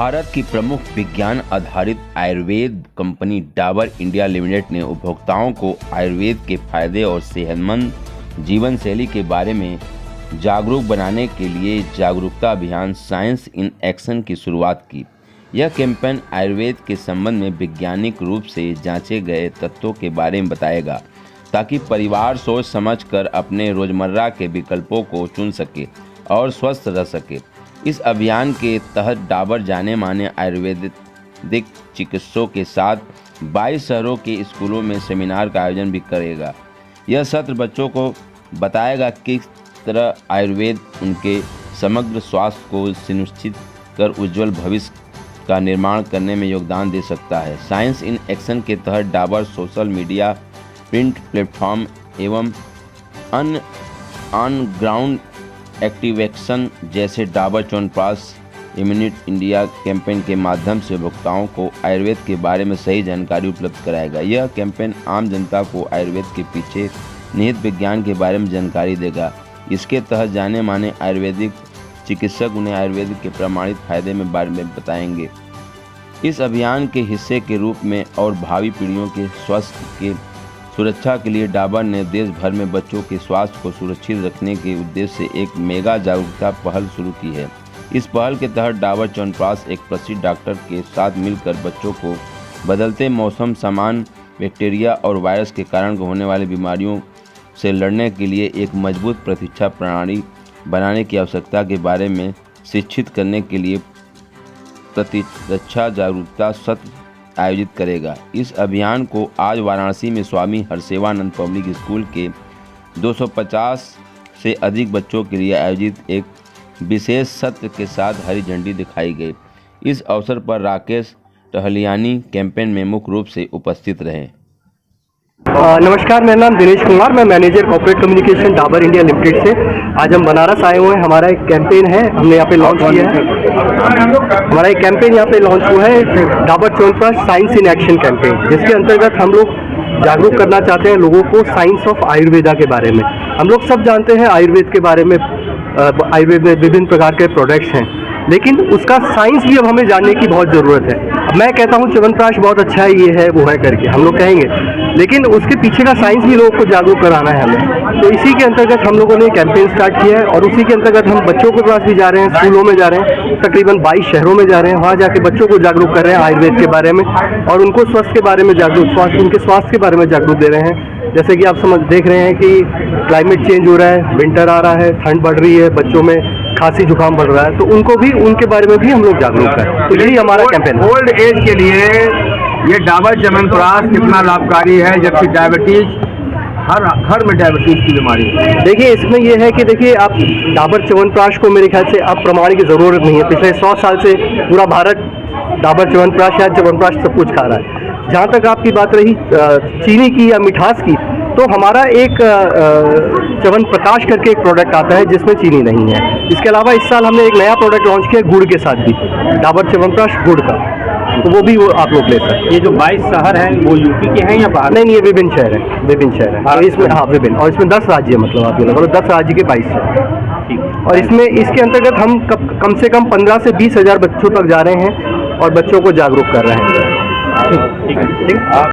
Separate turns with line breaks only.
भारत की प्रमुख विज्ञान आधारित Ayurveda company Dabur India limited ने उपभोक्ताओं को आयुर्वेद के फायदे और सेहतमंद जीवन शैली के बारे में जागरूक बनाने के लिए जागरूकता अभियान साइंस इन एक्शन की शुरुआत की। यह कैंपेन आयुर्वेद के संबंध में वैज्ञानिक रूप से जांचे गए तथ्यों के बारे में बताएगा, ताकि परिवार सोच समझकर अपने रोजमर्रा के विकल्पों को चुन सके और स्वस्थ रह सके। इस अभियान के तहत डाबर जाने माने आयुर्वेदिक चिकित्सकों के साथ 22 शहरों के स्कूलों में सेमिनार का आयोजन भी करेगा। यह सत्र बच्चों को बताएगा किस तरह आयुर्वेद उनके समग्र स्वास्थ्य को सुनिश्चित कर उज्जवल भविष्य का निर्माण करने में योगदान दे सकता है। साइंस इन एक्शन के तहत Dabur social media, print platform एवं अन्य ऑन ग्राउंड एक्टिवेशन जैसे डाबर च्यवनप्राश इम्यूनिट इंडिया कैंपेन के माध्यम से उपभोक्ताओं को आयुर्वेद के बारे में सही जानकारी उपलब्ध कराएगा। यह कैंपेन आम जनता को आयुर्वेद के पीछे निहित विज्ञान के बारे में जानकारी देगा। इसके तहत जाने माने आयुर्वेदिक चिकित्सक उन्हें आयुर्वेद के प्रमाणित फायदे में बारे में बताएंगे। इस अभियान के हिस्से के रूप में और भावी पीढ़ियों के स्वास्थ्य के सुरक्षा के लिए डाबर ने देश भर में बच्चों के स्वास्थ्य को सुरक्षित रखने के उद्देश्य से एक मेगा जागरूकता पहल शुरू की है। इस पहल के तहत डाबर च्यवनप्राश एक प्रसिद्ध डॉक्टर के साथ मिलकर बच्चों को बदलते मौसम, सामान्य बैक्टीरिया और वायरस के कारण होने वाली बीमारियों से लड़ने के लिए एक मजबूत प्रतिरक्षा प्रणाली बनाने की आवश्यकता के बारे में शिक्षित करने के लिए प्रतिरक्षा जागरूकता सत्र आयोजित करेगा। इस अभियान को आज वाराणसी में स्वामी हरसेवानंद पब्लिक स्कूल के 250 से अधिक बच्चों के लिए आयोजित एक विशेष सत्र के साथ हरी झंडी दिखाई गई। इस अवसर पर राकेश टहलियानी कैंपेन में मुख्य रूप से उपस्थित रहे।
नमस्कार, मेरा नाम दिनेश कुमार, मैं manager corporate communication Dabur India limited से। आज हम बनारस आए हुए हैं। हमारा एक कैंपेन है, हमने यहाँ पे लॉन्च किया है। हमारा एक कैंपेन यहाँ पे लॉन्च हुआ है, Dabur chyawanprash science in action campaign, जिसके अंतर्गत हम लोग जागरूक करना चाहते हैं लोगों को साइंस ऑफ आयुर्वेदा के बारे में। हम लोग सब जानते हैं आयुर्वेद के बारे में, आयुर्वेद में विभिन्न प्रकार के प्रोडक्ट्स हैं, लेकिन उसका साइंस भी अब हमें जानने की बहुत ज़रूरत है। अब मैं कहता हूँ च्यवनप्राश बहुत अच्छा है, ये है वो है करके हम लोग कहेंगे, लेकिन उसके पीछे का साइंस भी लोगों को जागरूक कराना है हमें। तो इसी के अंतर्गत हम लोगों ने कैंपेन स्टार्ट किया है और उसी के अंतर्गत हम बच्चों के पास भी जा रहे हैं, स्कूलों में जा रहे हैं, तकरीबन 22 शहरों में जा रहे हैं। वहाँ जाके बच्चों को जागरूक कर रहे हैं आयुर्वेद के बारे में और उनको स्वास्थ्य के बारे में उनके स्वास्थ्य के बारे में जागरूक दे रहे हैं। जैसे कि आप देख रहे हैं कि क्लाइमेट चेंज हो रहा है, विंटर आ रहा है, ठंड बढ़ रही है, बच्चों में खांसी जुकाम बढ़ रहा है, तो उनको भी उनके बारे में भी हम लोग जागरूक करें। तो यही हमारा कैंपेन है।
ओल्ड एज के लिए ये डाबर च्यवनप्राश कितना लाभकारी है, जबकि डायबिटीज हर में डायबिटीज की बीमारी है।
देखिए, इसमें यह है कि देखिए आप डाबर च्यवनप्राश को मेरे ख्याल से अब प्रमाण की ज़रूरत नहीं है। पिछले 100 साल से पूरा भारत डाबर च्यवनप्राश या च्यवनप्राश सब कुछ खा रहा है। जहाँ तक आपकी बात रही चीनी की या मिठास की, तो हमारा एक च्यवनप्रकाश करके एक प्रोडक्ट आता है जिसमें चीनी नहीं है। इसके अलावा इस साल हमने एक नया प्रोडक्ट लॉन्च किया गुड़ के साथ भी, डाबर च्यवनप्राश गुड़ का, तो वो भी आप लोग ले सकते हैं।
ये जो 22 शहर हैं वो यूपी के हैं या बाहर?
नहीं, ये विभिन्न शहर है, विभिन्न शहर है। और इसमें विभिन्न, और इसमें 10 राज्य, मतलब आप ये लगा लो 10 राज्य के 22 शहर। और इसमें इसके अंतर्गत हम कम से कम 15 से 20 हज़ार बच्चों तक जा रहे हैं और बच्चों को जागरूक कर रहे हैं।
ठीक है।